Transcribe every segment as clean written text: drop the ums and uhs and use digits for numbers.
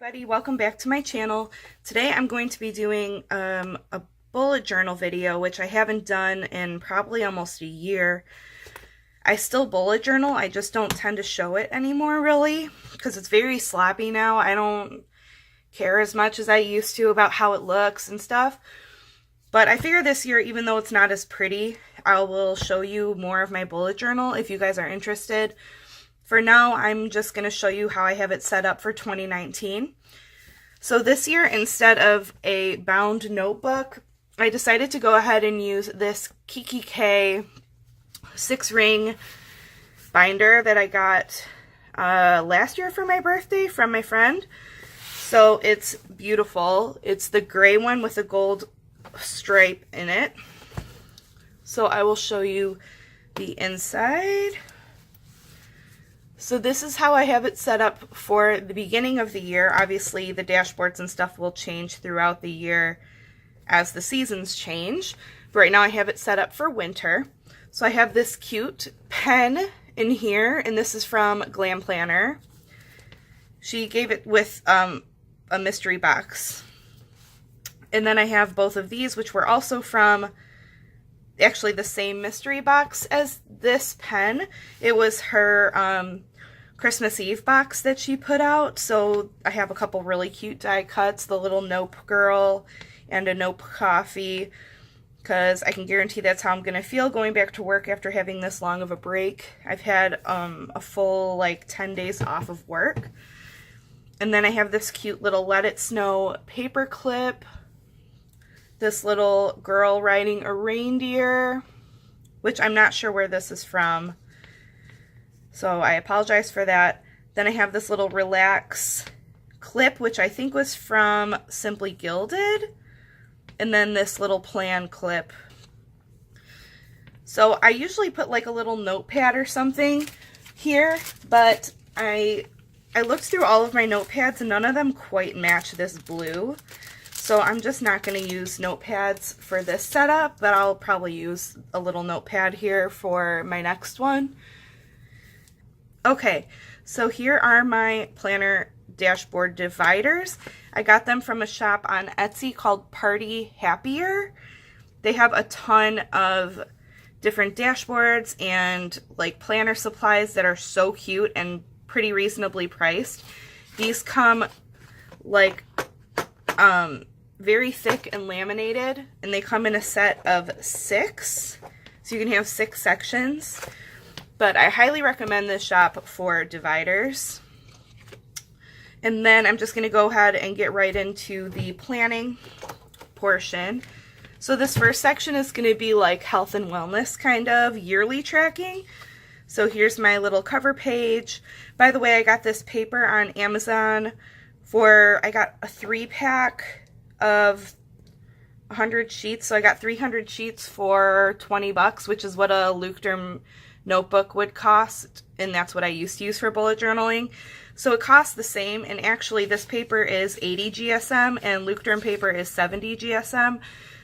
Everybody, welcome back to my channel. Today I'm going to be doing a bullet journal video, which I haven't done in probably almost a year. I still bullet journal, I just don't tend to show it anymore really, because it's very sloppy now. I don't care as much as I used to about how it looks and stuff. But I figure this year, even though it's not as pretty, I will show you more of my bullet journal if you guys are interested. For now, I'm just going to show you how I have it set up for 2019. So this year, instead of a bound notebook, I decided to go ahead and use this kikki.K 6-ring binder that I got last year for my birthday from my friend. So it's beautiful. It's the gray one with a gold stripe in it. So I will show you the inside. So this is how I have it set up for the beginning of the year. Obviously, the dashboards and stuff will change throughout the year as the seasons change. But right now I have it set up for winter. So I have this cute pen in here, and this is from Glam Planner. She gave it with a mystery box. And then I have both of these, which were also from actually the same mystery box as this pen. It was her Christmas Eve box that she put out. So I have a couple really cute die cuts, the little Nope girl and a Nope coffee, because I can guarantee that's how I'm going to feel going back to work after having this long of a break. I've had a full like 10 days off of work. And then I have this cute little Let It Snow paper clip, this little girl riding a reindeer, which I'm not sure where this is from, so I apologize for that. Then I have this little relax clip, which I think was from Simply Gilded, and then this little plan clip. So I usually put like a little notepad or something here, but I looked through all of my notepads and none of them quite match this blue. So I'm just not going to use notepads for this setup, but I'll probably use a little notepad here for my next one. Okay, so here are my planner dashboard dividers. I got them from a shop on Etsy called Party Happier. They have a ton of different dashboards and like planner supplies that are so cute and pretty reasonably priced. These come like very thick and laminated, and they come in a set of 6, so you can have 6 sections. But I highly recommend this shop for dividers. And then I'm just going to go ahead and get right into the planning portion. So this first section is going to be like health and wellness kind of yearly tracking. So here's my little cover page. By the way, I got this paper on Amazon I got a 3-pack of 100 sheets, so I got 300 sheets for 20 bucks, which is what a Leuchtturm notebook would cost, and that's what I used to use for bullet journaling. So it costs the same, and actually this paper is 80 GSM and Leuchtturm paper is 70 GSM,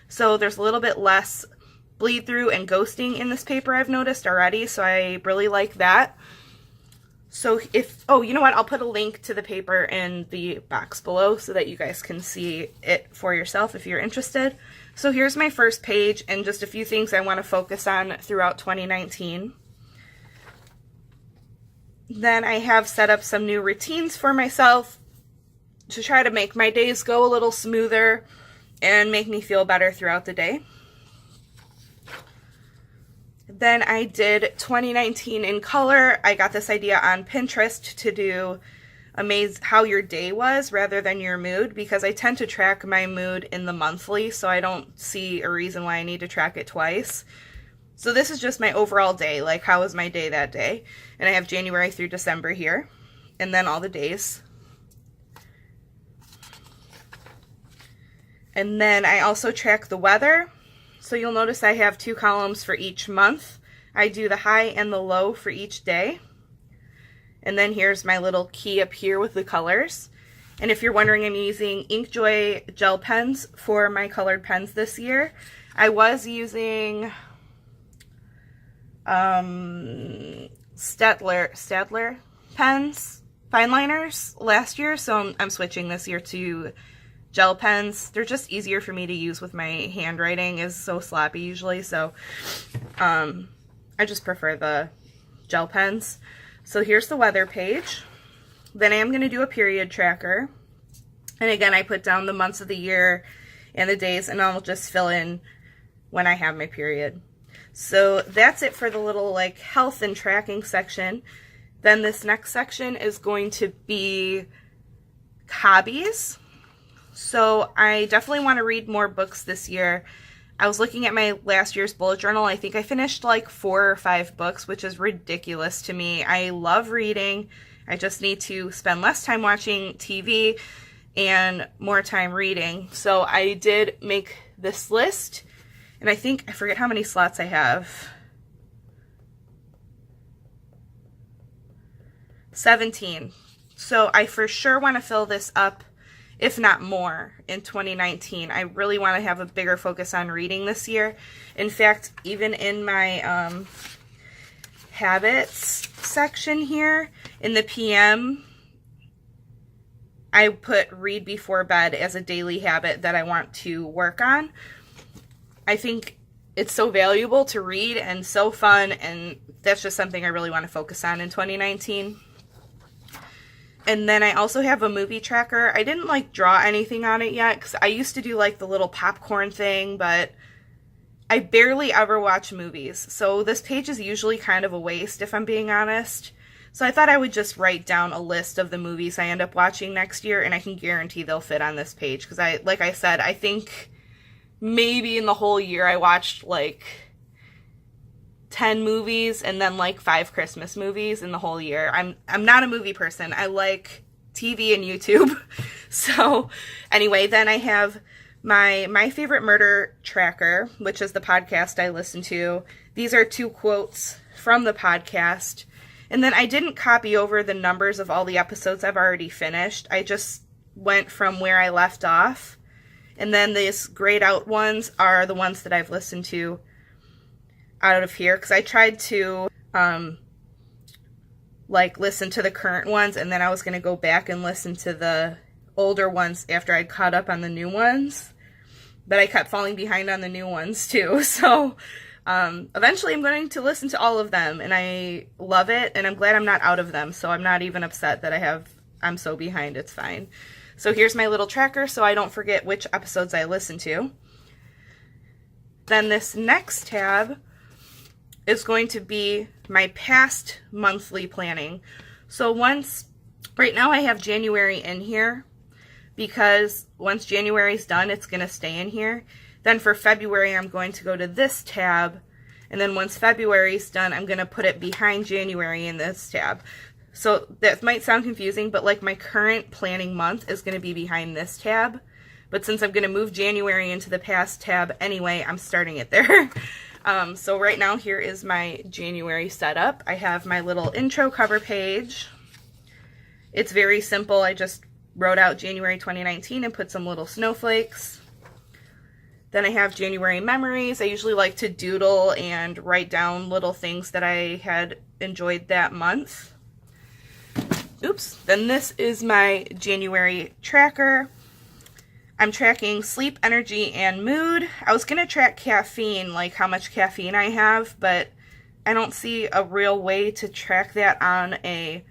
so there's a little bit less bleed through and ghosting in this paper I've noticed already, so I really like that. So you know what, I'll put a link to the paper in the box below so that you guys can see it for yourself if you're interested. So here's my first page and just a few things I want to focus on throughout 2019. Then I have set up some new routines for myself to try to make my days go a little smoother and make me feel better throughout the day. Then I did 2019 in color. I got this idea on Pinterest to do how your day was rather than your mood, because I tend to track my mood in the monthly, so I don't see a reason why I need to track it twice. So this is just my overall day, like how was my day that day. And I have January through December here, and then all the days. And then I also track the weather. So you'll notice I have 2 columns for each month. I do the high and the low for each day. And then here's my little key up here with the colors. And if you're wondering, I'm using Inkjoy gel pens for my colored pens this year. I was using Staedtler pens fine liners last year, so I'm switching this year to gel pens. They're just easier for me to use with my handwriting is so sloppy usually, so I just prefer the gel pens. So here's the weather page. Then I am going to do a period tracker. And again, I put down the months of the year and the days, and I'll just fill in when I have my period. So that's it for the little like health and tracking section. Then this next section is going to be hobbies. So I definitely want to read more books this year. I was looking at my last year's bullet journal. I think I finished like 4 or 5 books, which is ridiculous to me. I love reading. I just need to spend less time watching TV and more time reading. So I did make this list, and I forget how many slots I have. 17. So I for sure want to fill this up, if not more, in 2019. I really want to have a bigger focus on reading this year. In fact, even in my habits section here, in the PM, I put read before bed as a daily habit that I want to work on. I think it's so valuable to read and so fun, and that's just something I really want to focus on in 2019. And then I also have a movie tracker. I didn't like draw anything on it yet because I used to do like the little popcorn thing, but I barely ever watch movies. So this page is usually kind of a waste if I'm being honest. So I thought I would just write down a list of the movies I end up watching next year, and I can guarantee they'll fit on this page because like I said, I think maybe in the whole year I watched like 10 movies and then like 5 Christmas movies in the whole year. I'm not a movie person. I like TV and YouTube. So anyway, then I have my favorite murder tracker, which is the podcast I listen to. These are 2 quotes from the podcast. And then I didn't copy over the numbers of all the episodes I've already finished. I just went from where I left off. And then these grayed out ones are the ones that I've listened to out of here, because I tried to like listen to the current ones, and then I was going to go back and listen to the older ones after I'd caught up on the new ones, but I kept falling behind on the new ones too. So eventually I'm going to listen to all of them, and I love it, and I'm glad I'm not out of them, so I'm not even upset that I'm so behind. It's fine. So here's my little tracker so I don't forget which episodes I listen to. Then this next tab is going to be my past monthly planning. So right now I have January in here, because once January's done, it's going to stay in here. Then for February, I'm going to go to this tab, and then once February's done, I'm going to put it behind January in this tab. So that might sound confusing, but like my current planning month is going to be behind this tab. But since I'm going to move January into the past tab anyway, I'm starting it there. So right now here is my January setup. I have my little intro cover page. It's very simple. I just wrote out January 2019 and put some little snowflakes. Then I have January memories. I usually like to doodle and write down little things that I had enjoyed that month. Oops. Then this is my January tracker. I'm tracking sleep, energy, and mood. I was going to track caffeine, like how much caffeine I have, but I don't see a real way to track that on a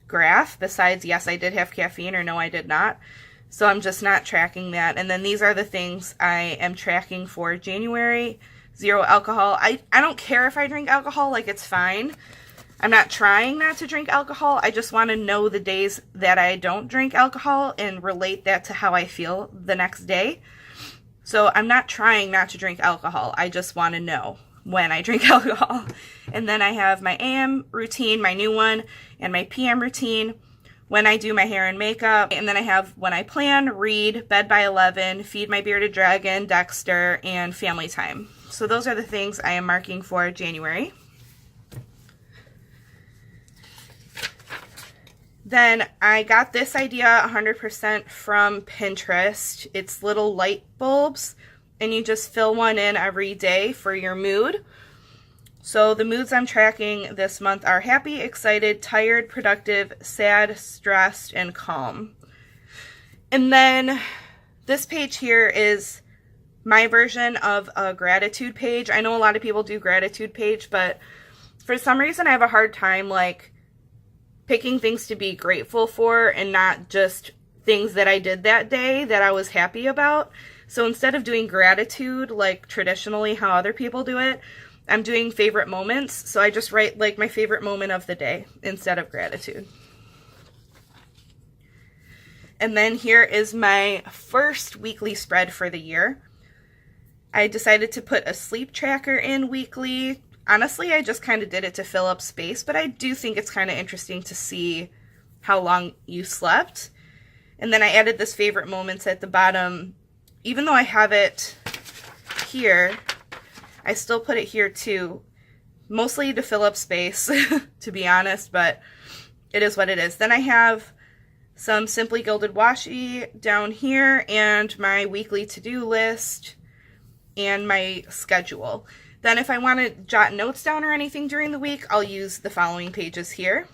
graph besides yes, I did have caffeine, or no, I did not. So I'm just not tracking that. And then these are the things I am tracking for January. 0 alcohol. I don't care if I drink alcohol, like it's fine. I'm not trying not to drink alcohol. I just want to know the days that I don't drink alcohol and relate that to how I feel the next day. So I'm not trying not to drink alcohol. I just want to know when I drink alcohol. And then I have my AM routine, my new one, and my PM routine, when I do my hair and makeup. And then I have when I plan, read, bed by 11, feed my bearded dragon, Dexter, and family time. So those are the things I am marking for January. Then I got this idea 100% from Pinterest. It's little light bulbs, and you just fill one in every day for your mood. So the moods I'm tracking this month are happy, excited, tired, productive, sad, stressed, and calm. And then this page here is my version of a gratitude page. I know a lot of people do gratitude page, but for some reason I have a hard time like picking things to be grateful for and not just things that I did that day that I was happy about. So instead of doing gratitude like traditionally how other people do it, I'm doing favorite moments. So I just write like my favorite moment of the day instead of gratitude. And then here is my first weekly spread for the year. I decided to put a sleep tracker in weekly. Honestly, I just kind of did it to fill up space, but I do think it's kind of interesting to see how long you slept. And then I added this favorite moments at the bottom. Even though I have it here, I still put it here too, mostly to fill up space, to be honest, but it is what it is. Then I have some Simply Gilded washi down here and my weekly to-do list and my schedule. Then if I want to jot notes down or anything during the week, I'll use the following pages here.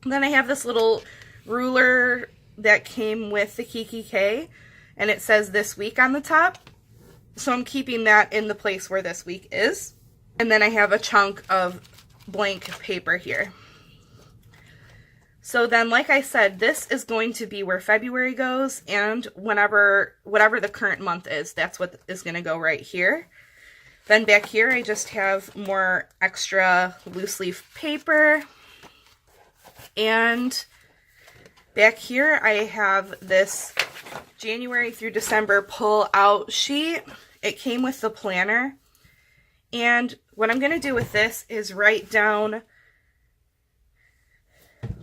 Then I have this little ruler that came with the Kikki.K, and it says this week on the top. So I'm keeping that in the place where this week is. And then I have a chunk of blank paper here. So then, like I said, this is going to be where February goes, and whatever the current month is, that's what is going to go right here. Then back here, I just have more extra loose leaf paper. And back here, I have this January through December pull out sheet. It came with the planner. And what I'm going to do with this is write down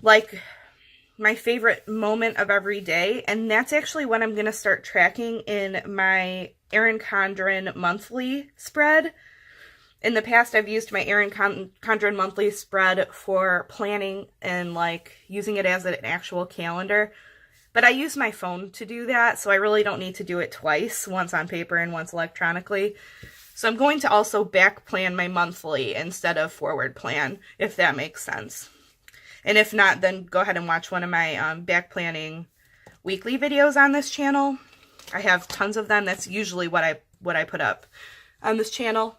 like my favorite moment of every day. And that's actually what I'm going to start tracking in my Erin Condren monthly spread. In the past, I've used my Erin Condren monthly spread for planning and like using it as an actual calendar. But I use my phone to do that, so I really don't need to do it twice, once on paper and once electronically. So I'm going to also back plan my monthly instead of forward plan, if that makes sense. And if not, then go ahead and watch one of my back planning weekly videos on this channel. I have tons of them. That's usually what I put up on this channel.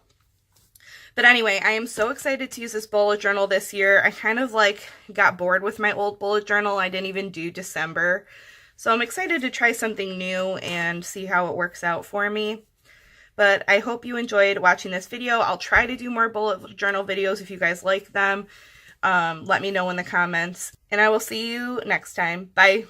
But anyway, I am so excited to use this bullet journal this year. I kind of like got bored with my old bullet journal. I didn't even do December. So I'm excited to try something new and see how it works out for me. But I hope you enjoyed watching this video. I'll try to do more bullet journal videos if you guys like them. Let me know in the comments. And I will see you next time. Bye.